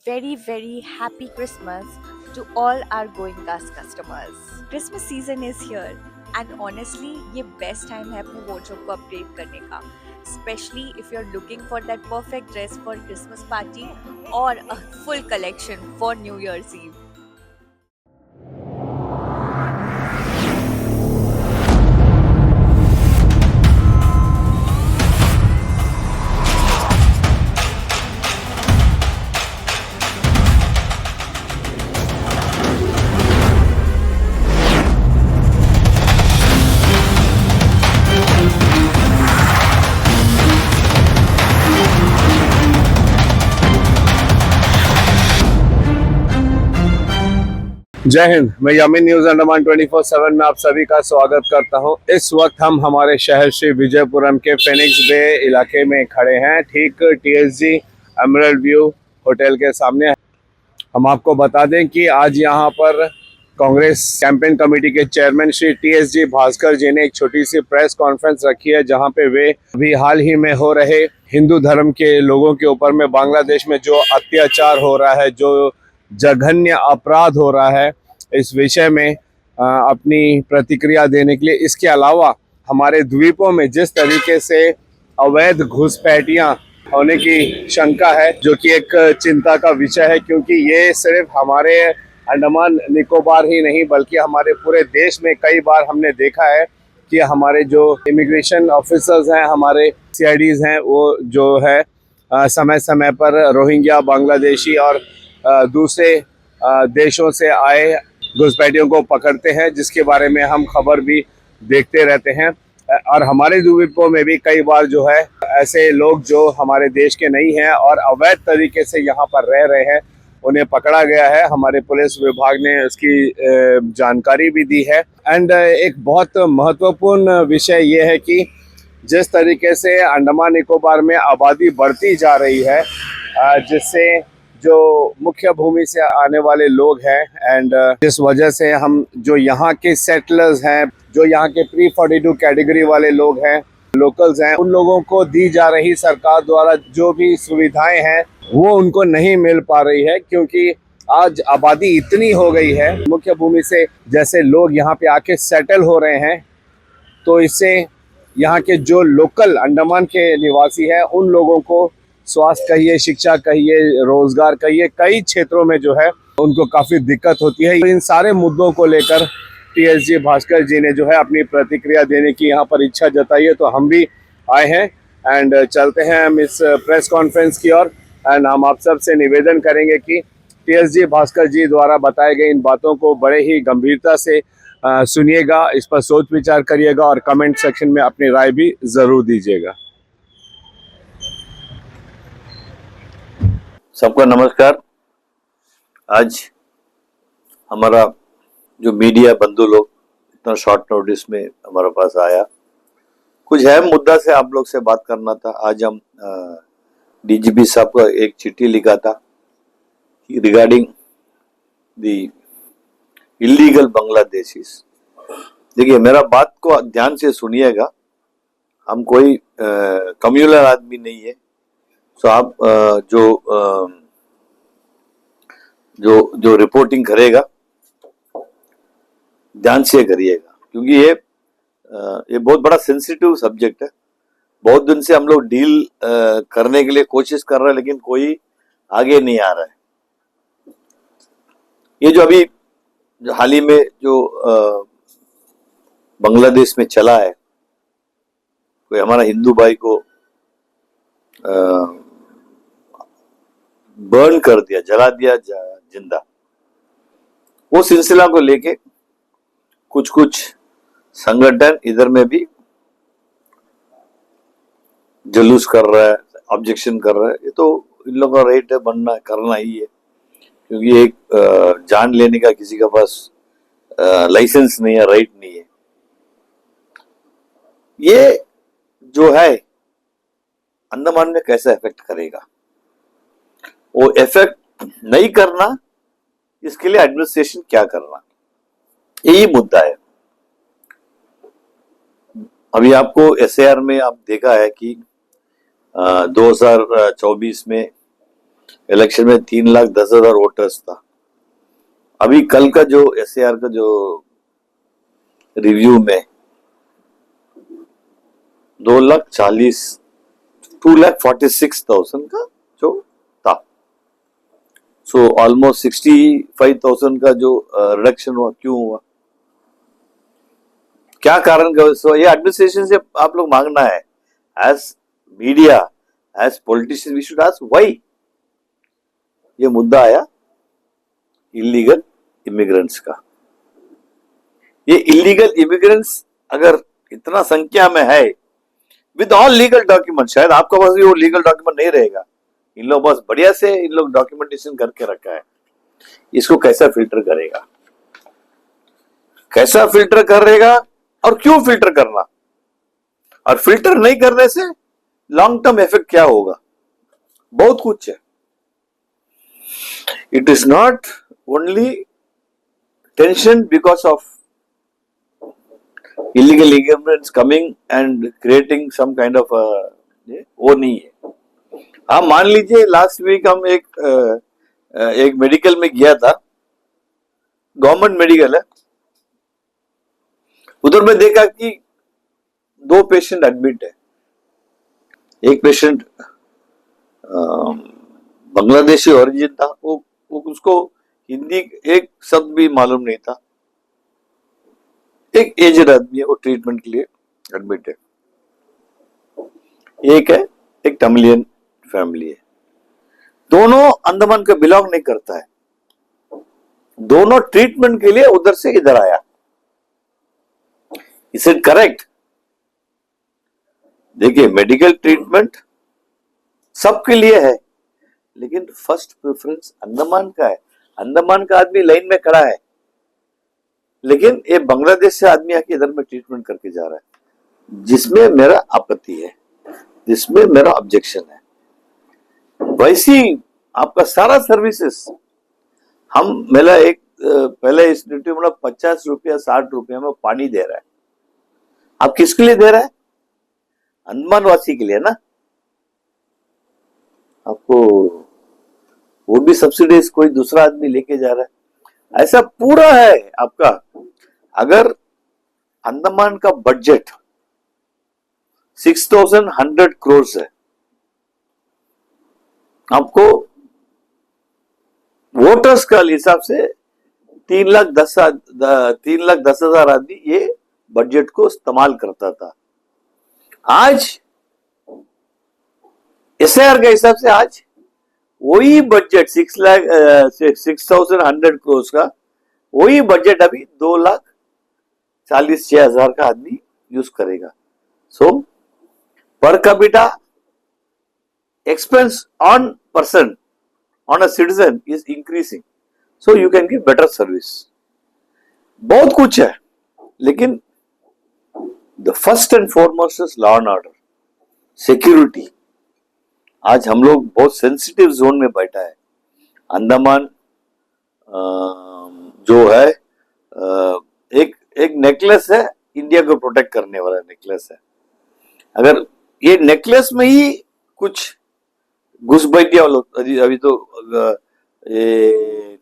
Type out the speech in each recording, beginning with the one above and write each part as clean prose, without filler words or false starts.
very, very happy Christmas to all our going cast customers. Christmas season is here and honestly ये best time है अपने wardrobe को update करने का, especially if you're looking for that perfect dress for Christmas party or a full collection for New Year's Eve. जय हिंद। मैं Yamin news Andaman 24/7 में आप सभी का स्वागत करता हूं। इस वक्त हम हमारे शहर श्री विजयपुरम के फेनिक्स बे इलाके में खड़े हैं, ठीक TSG एमरल्ड व्यू होटल के सामने। हम आपको बता दें कि आज यहां पर कांग्रेस कैंपेन कमेटी के चेयरमैन श्री TSG भास्कर जी ने एक छोटी सी प्रेस कॉन्फ्रेंस रखी है, जहां पे वे अभी हाल ही में हो रहे हिंदू धर्म के लोगों के ऊपर में बांग्लादेश में जो अत्याचार हो रहा है, जो जघन्य अपराध हो रहा है, इस विषय में अपनी प्रतिक्रिया देने के लिए, इसके अलावा हमारे द्वीपों में जिस तरीके से अवैध घुसपैठियां होने की शंका है, जो कि एक चिंता का विषय है, क्योंकि ये सिर्फ हमारे अंडमान निकोबार ही नहीं बल्कि हमारे पूरे देश में कई बार हमने देखा है कि हमारे जो इमिग्रेशन ऑफिसर्स हैं, हमारे CIDs हैं, वो जो है समय समय पर रोहिंग्या, बांग्लादेशी और दूसरे देशों से आए घुसपैठियों को पकड़ते हैं, जिसके बारे में हम खबर भी देखते रहते हैं। और हमारे द्वीपों में भी कई बार जो है ऐसे लोग जो हमारे देश के नहीं हैं और अवैध तरीके से यहाँ पर रह रहे हैं, उन्हें पकड़ा गया है। हमारे पुलिस विभाग ने इसकी जानकारी भी दी है। एंड एक बहुत महत्वपूर्ण विषय ये है कि जिस तरीके से अंडमान निकोबार में आबादी बढ़ती जा रही है, जिससे जो मुख्य भूमि से आने वाले लोग हैं, एंड जिस वजह से हम जो यहाँ के सेटलर्स हैं, जो यहाँ के pre-42 कैटेगरी वाले लोग हैं, लोकल्स हैं, उन लोगों को दी जा रही सरकार द्वारा जो भी सुविधाएं हैं वो उनको नहीं मिल पा रही है, क्योंकि आज आबादी इतनी हो गई है, मुख्य भूमि से जैसे लोग यहाँ पे आके सेटल हो रहे हैं, तो इससे यहाँ के जो लोकल अंडमान के निवासी हैं, उन लोगों को स्वास्थ्य कहिए, शिक्षा कहिए, रोजगार कहिए, कई क्षेत्रों में जो है उनको काफ़ी दिक्कत होती है। इन सारे मुद्दों को लेकर TSG भास्कर जी ने जो है अपनी प्रतिक्रिया देने की यहाँ पर इच्छा जताई है, तो हम भी आए हैं। एंड चलते हैं हम इस प्रेस कॉन्फ्रेंस की ओर। एंड हम आप सब से निवेदन करेंगे कि TSG भास्कर जी द्वारा बताए गए इन बातों को बड़े ही गंभीरता से सुनिएगा, इस पर सोच विचार करिएगा और कमेंट सेक्शन में अपनी राय भी ज़रूर दीजिएगा। सबको नमस्कार। आज हमारा जो मीडिया बंधु लोग इतना शॉर्ट नोटिस में हमारे पास आया, कुछ अहम मुद्दा से आप लोग से बात करना था। आज हम DGP साहब को एक चिट्ठी लिखा था रिगार्डिंग द इलीगल बांग्लादेशीज। देखिए, मेरा बात को ध्यान से सुनिएगा, हम कोई कम्युनल आदमी नहीं है। तो आप जो रिपोर्टिंग करेगा ध्यान से करिएगा, क्योंकि ये बहुत बड़ा सेंसिटिव सब्जेक्ट है। बहुत दिन से हम लोग डील करने के लिए कोशिश कर रहे हैं, लेकिन कोई आगे नहीं आ रहा है। ये जो अभी हाल ही में जो बांग्लादेश में चला है, कोई हमारा हिंदू भाई को बर्न कर दिया, जला दिया जिंदा, वो सिलसिला को लेके कुछ संगठन इधर में भी जुलूस कर रहा है, ऑब्जेक्शन कर रहा है। ये तो इन लोगों का राइट है, बनना करना ही है, क्योंकि एक जान लेने का किसी के पास लाइसेंस नहीं है, राइट नहीं है। ये जो है अंडमान में कैसा इफेक्ट करेगा, वो इफेक्ट नहीं करना, इसके लिए एडमिनिस्ट्रेशन क्या करना, यही मुद्दा है। अभी आपको SAR में आप देखा है कि 2024 में इलेक्शन में 3,10,000 वोटर्स था। अभी कल का जो SAR का जो रिव्यू में 2,46,000 का जो था, सो ऑलमोस्ट 65,000 का जो रिडक्शन हुआ। क्यों हुआ, क्या कारण का? सो ये एडमिनिस्ट्रेशन से आप लोग मांगना है, as media, as politician, we should ask why ये मुद्दा आया इलीगल इमिग्रेंट्स का। ये इलीगल इमिग्रेंट्स अगर इतना संख्या में है विद ऑल लीगल डॉक्यूमेंट, शायद आपका पास भी वो लीगल डॉक्यूमेंट नहीं रहेगा, इन लोग बस बढ़िया से इन लोग डॉक्यूमेंटेशन करके रखा है, इसको कैसा फिल्टर करेगा, कैसा फिल्टर करेगा और क्यों फिल्टर करना, और फिल्टर नहीं करने से लॉन्ग टर्म इफेक्ट क्या होगा, बहुत कुछ है। It is not only tension because of illegal immigrants coming and creating some kind of वो नहीं है। हाँ, मान लीजिए लास्ट वीक हम एक मेडिकल में गया था, गवर्नमेंट मेडिकल है, उधर में देखा कि 2 पेशेंट एडमिट है। एक पेशेंट बांग्लादेशी ओरिजिन था, वो उसको हिंदी एक शब्द भी मालूम नहीं था। एक एजेड आदमी है, वो ट्रीटमेंट के लिए एडमिट है। एक तमिलियन फैमिली है, दोनों अंडमान का बिलोंग नहीं करता है, दोनों ट्रीटमेंट के लिए उधर से इधर आया। Is it correct? देखिए, मेडिकल ट्रीटमेंट सबके लिए है, लेकिन फर्स्ट प्रेफरेंस अंडमान का है। अंडमान का आदमी लाइन में खड़ा है, लेकिन ये बांग्लादेश से आदमी आके इधर में ट्रीटमेंट करके जा रहा है, जिसमें मेरा आपत्ति है, जिसमें मेरा ऑब्जेक्शन है। वैसी आपका सारा सर्विसेज हम मेरा एक पहले इस ड्यूटी में 50 रुपया 60 रुपया में पानी दे रहा है। आप किसके लिए दे रहा है? अंडमान वासी के लिए ना। आपको वो भी सब्सिडीज कोई दूसरा आदमी लेके जा रहा है, ऐसा पूरा है आपका। अगर अंडमान का बजट 6,100 करोड़ है, आपको वोटर्स का हिसाब से 3,10,000 आदमी ये बजट को इस्तेमाल करता था। आज SAR के हिसाब से आज वही बजट 6,100 करोड़ का वही बजट अभी 2,46,000 का आदमी यूज करेगा। So per capita expense on person on a citizen is increasing, so you can give better service। बहुत कुछ है, लेकिन the first and foremost is law and order, security। आज हम लोग बहुत सेंसिटिव जोन में बैठा है। अंडमान जो है एक नेकलेस है, इंडिया को प्रोटेक्ट करने वाला नेकलेस है। अगर ये नेकलेस में ही कुछ घुसपैठिया लोग, अभी तो ये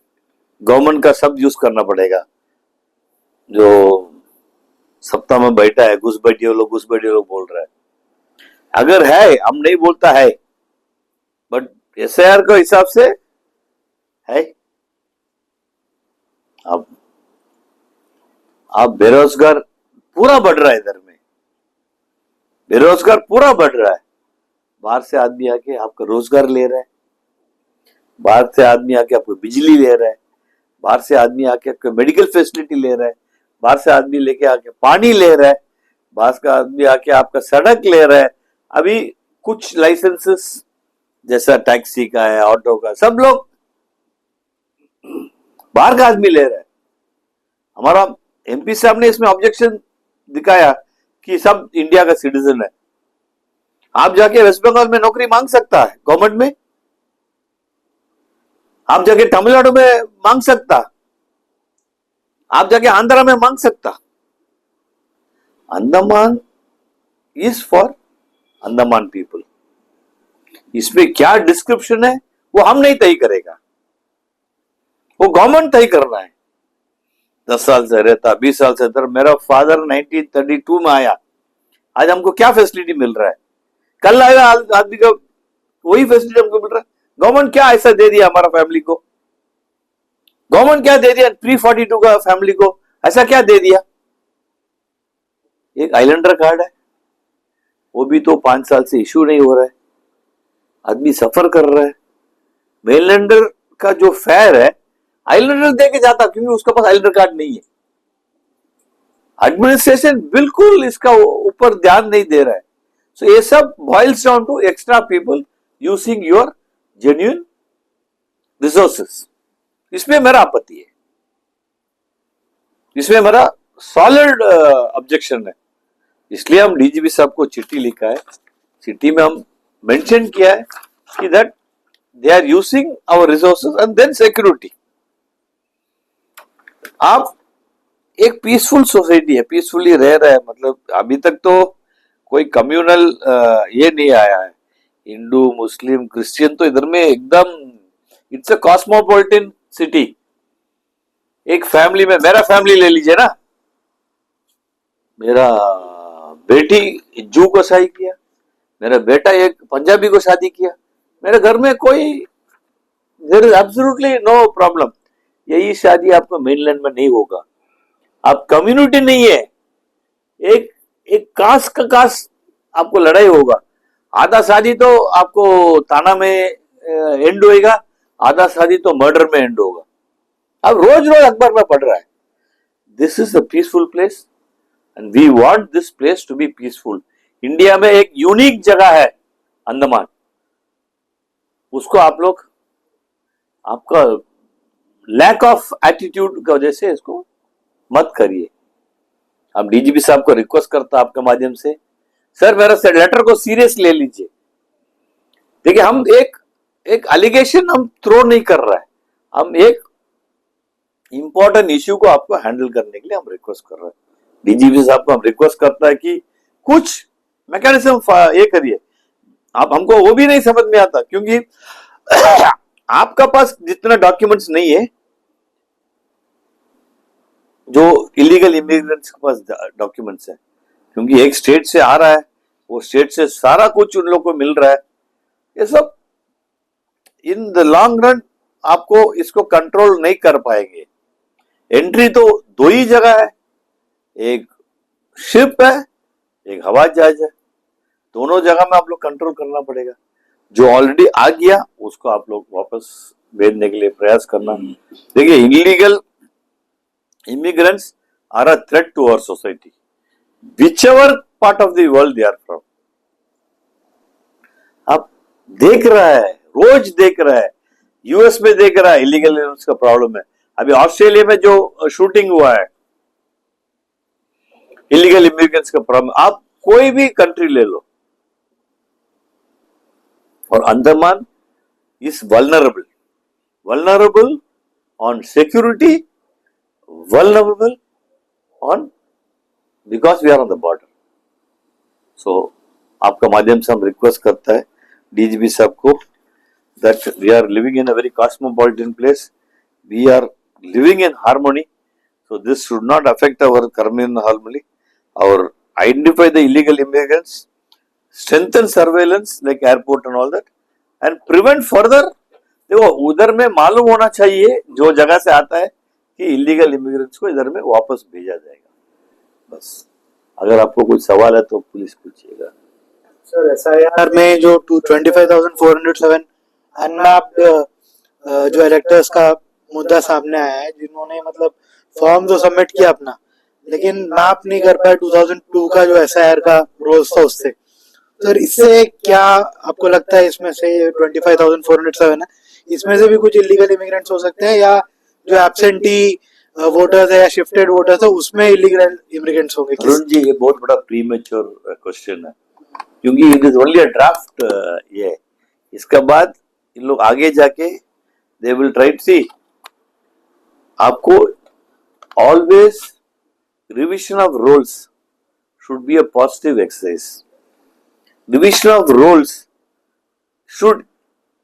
गवर्नमेंट का शब्द यूज करना पड़ेगा, जो सत्ता में बैठा है, घुसपैठिया लोग बोल रहा है। अगर है, हम नहीं बोलता है, बट SAR के हिसाब से है। अब बेरोजगार पूरा बढ़ रहा है, इधर में बेरोजगार पूरा बढ़ रहा है। बाहर से आदमी आके आपका रोजगार ले रहा है, बाहर से आदमी आके आपको बिजली ले रहा है, बाहर से आदमी आके आपको मेडिकल फैसिलिटी ले रहा है, बाहर से आदमी लेके आके पानी ले रहा है, बाहर का आदमी आके आपका सड़क ले रहा है। अभी कुछ लाइसेंसेस जैसा टैक्सी का है, ऑटो का, सब लोग बाहर का आदमी ले रहा है। हमारा MP साहब ने इसमें ऑब्जेक्शन दिखाया कि सब इंडिया का सिटीजन है। आप जाके वेस्ट बंगाल में नौकरी मांग सकता है गवर्नमेंट में, आप जाके तमिलनाडु में मांग सकता, आप जाके आंध्रा में मांग सकता। Andaman is for Andaman people. इसमें क्या डिस्क्रिप्शन है वो हम नहीं तय करेगा, वो गवर्नमेंट तय करना है। 10 साल से रहता, 20 साल से रहता, मेरा फादर 1932 में आया, आज हमको क्या फैसिलिटी मिल रहा है, कल आएगा आदमी को वही फैसिलिटी हमको मिल रहा है। गवर्नमेंट क्या ऐसा दे दिया हमारा फैमिली को, गवर्नमेंट क्या दे दिया प्री 42 का फैमिली को, ऐसा क्या दे दिया? एक आइलैंडर कार्ड है, वो भी तो 5 साल से इश्यू नहीं हो रहा है, आदमी सफर कर रहा है। मेनलैंडर का जो फेयर है आइलैंडर दे के जाता, क्योंकि उसके पास आइलैंडर कार्ड नहीं है। एडमिनिस्ट्रेशन बिल्कुल इसका ऊपर ध्यान नहीं दे रहा है। सो ये सब boils down to extra people using your genuine resources. इसमें मेरा आपत्ति है, इसमें मेरा सॉलिड ऑब्जेक्शन है। इसलिए हम डीजीपी साहब को चिट्ठी लिखा है, चिट्ठी में हम मेंशन किया है कि that they are using our resources and then security. आप एक पीसफुल सोसाइटी है, पीसफुली रह रहा है, मतलब अभी तक तो कोई कम्युनल ये नहीं आया है, हिंदू मुस्लिम क्रिश्चियन तो इधर में एकदम इट्स अ कॉस्मोपॉलिटन सिटी। एक फैमिली में, मेरा फैमिली ले लीजिए ना, मेरा बेटी जू को शादी किया, मेरा बेटा एक पंजाबी को शादी किया, मेरे घर में कोई there is absolutely no problem. यही शादी आपको मेनलैंड में नहीं होगा, आप कम्युनिटी नहीं है, एक एक कास्ट का कास्ट आपको लड़ाई होगा। आधा शादी तो आपको थाना में एंड होएगा, आधा शादी तो मर्डर में एंड होगा। अब रोज रोज अखबार में पढ़ रहा है। This is a peaceful place and we want this place to be peaceful. India में एक यूनिक जगह है अंडमान, उसको आप लोग आपका लैक ऑफ एटीट्यूड की वजह से इसको मत करिए। अब डीजीपी साहब को रिक्वेस्ट करता आपके माध्यम से, सर मेरा लेटर को सीरियस ले लीजिए। देखिए हम एक एलिगेशन हम थ्रो नहीं कर रहा है, हम एक इंपॉर्टेंट इश्यू को आपको हैंडल करने के लिए हम रिक्वेस्ट कर रहे हैं। डीजीपी साहब को हम रिक्वेस्ट करता है कि कुछ मैकेनिज्म ये करिए। आप हमको वो भी नहीं समझ में आता, क्योंकि आपका पास जितना डॉक्यूमेंट्स नहीं है जो इलीगल इमिग्रेंट्स के पास डॉक्यूमेंट्स है, क्योंकि एक स्टेट से आ रहा है, वो स्टेट से सारा कुछ उन लोगों को मिल रहा है। ये सब इन द लॉन्ग रन आपको इसको कंट्रोल नहीं कर पाएंगे। एंट्री तो दो ही जगह है, एक शिप है, एक हवाई जहाज है, दोनों जगह में आप लोग कंट्रोल करना पड़ेगा। जो ऑलरेडी आ गया उसको आप लोग वापस भेजने के लिए प्रयास करना। देखिए illegal immigrants are a threat to our society, whichever part of the world they are from. आप देख रहा है, रोज देख रहा है, यूएस में देख रहा है इलीगल इमिग्रेंट्स का प्रॉब्लम है। अभी ऑस्ट्रेलिया में जो शूटिंग हुआ है, इलीगल इमिग्रेंट्स का प्रॉब्लम, आप कोई भी कंट्री ले लो, और Andaman is vulnerable on security, vulnerable on because we are on the border. So आपका माध्यम से हम रिक्वेस्ट करता है डीजीपी साहब को that we are living in a very cosmopolitan place, we are living in harmony, so this should not affect our communal harmony. Our identify the illegal immigrants, strengthen surveillance like airport and all that, and prevent further. देखो उधर में मालूम होना चाहिए जो जगह से आता है कि इलीगल इमिग्रेंट्स को इधर में वापस भेजा जाएगा। बस अगर आपको कुछ सवाल है तो पुलिस पूछिएगा। सर एसआईआर में जो 25,407 अनमैप्ड जो इलेक्टर्स का मुद्दा सामने आया है, जिन्होंने मतलब फॉर्म तो सबमिट किया अपना, लेकिन मैप नहीं कर पाए 2002 का जो एसआईआर का रोल्स था उससे। सर इससे क्या आपको लगता है, इसमें से 25,407 है, इसमें से भी कुछ इलीगल इमिग्रेंट्स हो सकते हैं, या जो एब्सेंटी वोटर्स है या शिफ्टेड वोटर्स है उसमें इलीगल इमिग्रेंट्स होंगे? अरुण जी ये बहुत बड़ा प्रीमेच्योर क्वेश्चन है, क्योंकि it is only a draft. ये इसके बाद इन लोग आगे जाके they will try to see. आपको always revision of roles should be a positive exercise. Division of roles should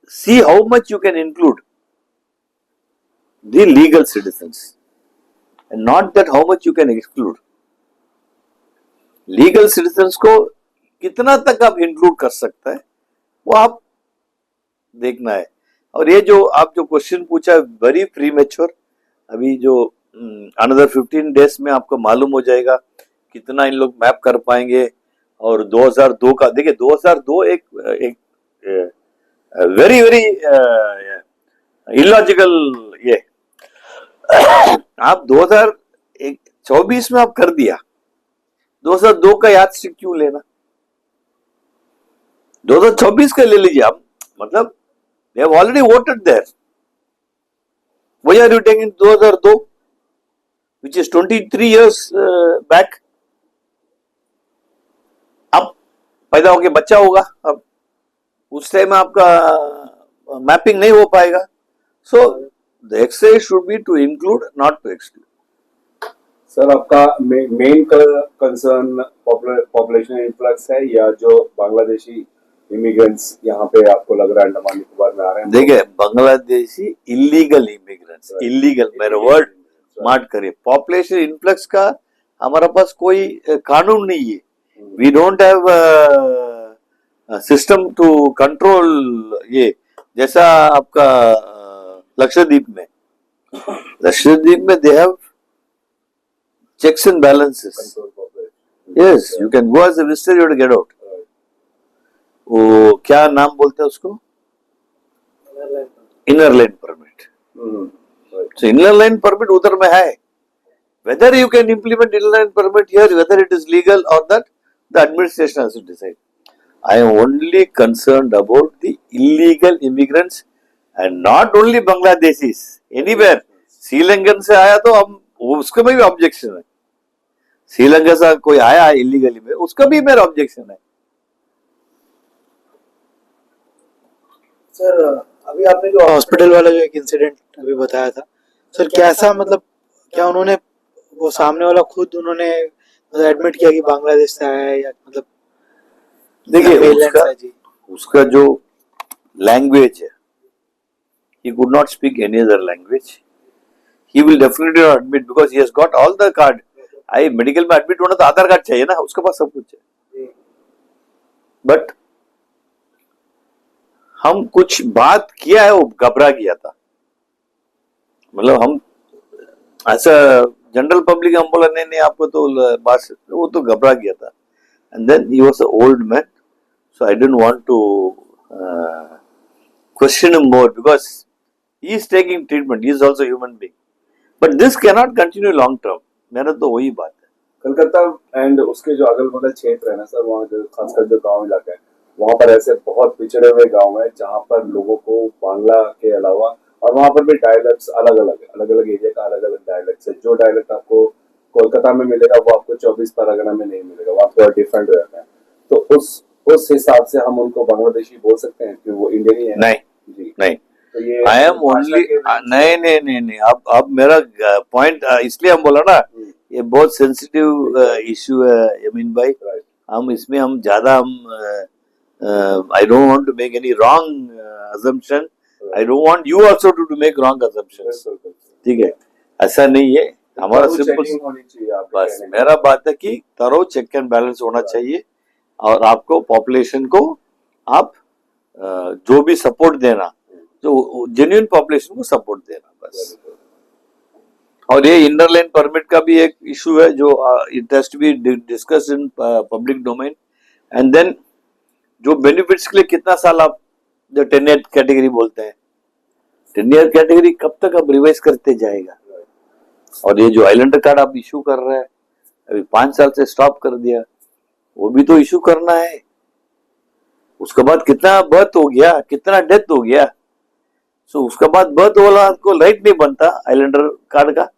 see how much you can include the legal citizens and not that how much you can exclude. Legal citizens को कितना तक आप include कर सकते हैं वो आप देखना है। और ये जो आप जो क्वेश्चन पूछा वेरी प्रीमेच्योर, अभी जो अनदर 15 डेज में आपको मालूम हो जाएगा कितना इन लोग मैप कर पाएंगे। और 2002 का देखिए, 2002 एक वेरी वेरी इलॉजिकल ये आप 2024 में आप कर दिया, 2002 का याद से क्यों लेना, 2024 का ले लीजिए आप। मतलब they have already voted there. Why are you taking 2002 which is 23 years back? अब पैदा होके बच्चा होगा, अब उस टाइम आपका मैपिंग नहीं हो पाएगा। So the exercise should be to include not to exclude. Sir, आपका मेन कंसर्न पॉपुलेशन इन्फ्लक्स है या जो बांग्लादेशी इमिग्रेंट्स यहाँ पे आपको लग रहा है अंडमान निकोबार में आ रहे हैं? देखिए, बांग्लादेशी इलीगल इमिग्रेंट्स, इलीगल मेरा वर्ड मार्क करिए। पॉपुलेशन इन्फ्लक्स का हमारा पास कोई कानून नहीं है। We don't have system to control ये, जैसा आपका लक्षद्वीप में they have checks and balances. Yes, you can go as a visitor, you have to get out. वो क्या नाम बोलते हैं उसको, inner line permit. So inner line permit उधर में है। Whether you can implement inner line permit here, whether it is legal or that, the administration has to decide. I am only concerned about the illegal immigrants and not only Bangladeshis, anywhere. Sri Lankan से आया तो हम उसके में भी objection है। श्रीलंका से कोई आया इलीगली में, उसका भी मेरा ऑब्जेक्शन है। सर, अभी आपने जो हॉस्पिटल वाला जो एक इंसिडेंट अभी बताया था सर, कैसा मतलब क्या उन्होंने वो सामने वाला खुद उन्होंने एडमिट किया कि बांग्लादेश से आया है या मतलब? देखिए, उसका जो लैंग्वेज है, he could not speak any other language. He will definitely not admit because he has got all the card. I medical में एडमिट होना तो आधार कार्ड चाहिए ना, उसके पास सब कुछ है। बट हम कुछ बात किया है, वो घबरा गया था। मतलब हम ऐसा जनरल पब्लिक हम बोला नहीं आपको तो बात, वो तो घबरा गया था। And then he was a old man, so I didn't want to question him more because he is taking treatment, he is also human being, but this can not continue long term. मेरा तो वही बात है। Calcutta and उसके जो अगल बगल क्षेत्र है ना सर, वहाँ जो खासकर जो गांव इलाका है, वहाँ पर ऐसे बहुत पिछड़े हुए गांव है जहाँ पर लोगों को बांग्ला के अलावा, और वहाँ पर भी डायलेक्ट्स अलग अलग एरिया का अलग अलग डायलेक्ट्स है। जो डायलेक्ट आपको कोलकाता में मिलेगा वो आपको 24 परगना में नहीं मिलेगा, वहाँ थोड़ा डिफरेंट हो जाता है। तो उस हिसाब से हम उनको बांग्लादेशी बोल सकते हैं कि वो इंडियन ही है? नहीं जी, नहीं। आई एम ओनली नहीं। अब मेरा पॉइंट इसलिए हम बोला ना, ये बहुत सेंसिटिव इश्यू है यमीन भाई। हम इसमें हम ज्यादा I don't want to make any wrong assumption, I don't want you also to make wrong assumption. ठीक है, ऐसा नहीं है। हमारा सिंपल बस मेरा बात है कि तरो चेक एंड बैलेंस होना चाहिए, और आपको पॉपुलेशन को आप जो भी सपोर्ट देना, जो जेन्युइन पॉपुलेशन को सपोर्ट देना बस। और ये इनर लाइन परमिट का भी एक इशू है जो it has to be discussed in public domain. And then जो बेनिफिट्स के लिए कितना साल आप जो 10 ईयर कैटेगरी बोलते हैं, 10 ईयर कैटेगरी कब तक आप रिवाइज करते जाएगा? और ये जो आइलैंडर कार्ड आप इशू कर रहे हैं, अभी 5 साल से स्टॉप कर दिया, वो भी तो इशू करना है। उसके बाद कितना बर्थ हो गया, कितना डेथ हो गया, सो उसके बाद बर्थ वाला को राइट नहीं बनता आइलैंडर कार्ड का।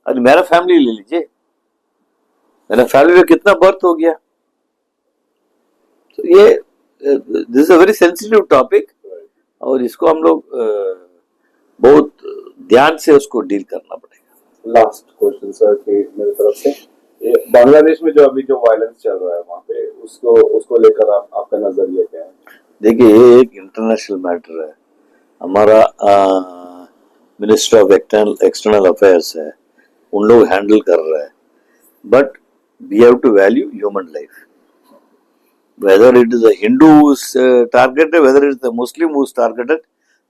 अरे मेरा फैमिली ले लीजिए, मेरा फैमिली में कितना बर्थ हो गया। तो ये this is a very sensitive topic, और इसको हम लोग बहुत ध्यान से उसको डील करना पड़ेगा। लास्ट क्वेश्चन सर कि मेरी तरफ से, बांग्लादेश में जो अभी जो वायलेंस चल रहा है वहाँ पे, उसको लेकर आपका नजरिया क्या है? देखिए ये एक इंटरनेशनल मैटर है। हमारा मिनिस्टर ऑफ एक्सटर्नल अफेयर्स है, उन लोग हैंडल कर रहे हैं, but we have to value human life. Whether it is a Hindu who's targeted, whether it is a Muslim who's targeted,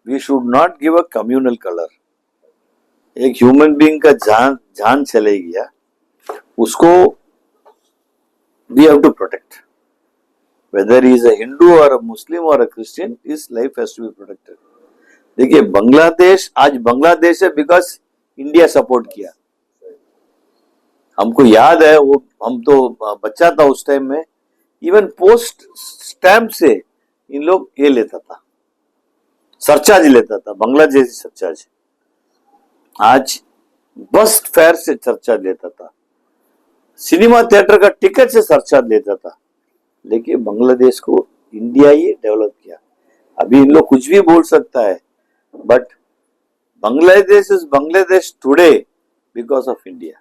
we should not give a communal color. एक human being का जान चले गया, उसको we have to protect. Whether he is a Hindu or a Muslim or a Christian, his life has to be protected. देखिए बांग्लादेश आज बांग्लादेश है because India support किया। हमको याद है, वो हम तो बच्चा था उस टाइम में, इवन पोस्ट स्टैम्प से इन लोग ये लेता था, सरचार्ज लेता था, बांग्लादेशी सरचार्ज। आज बस फेयर से सरचार्ज लेता था, सिनेमा थिएटर का टिकट से सरचार्ज लेता था। लेकिन बांग्लादेश को इंडिया ही डेवलप किया। अभी इन लोग कुछ भी बोल सकता है, but Bangladesh is Bangladesh today because of India.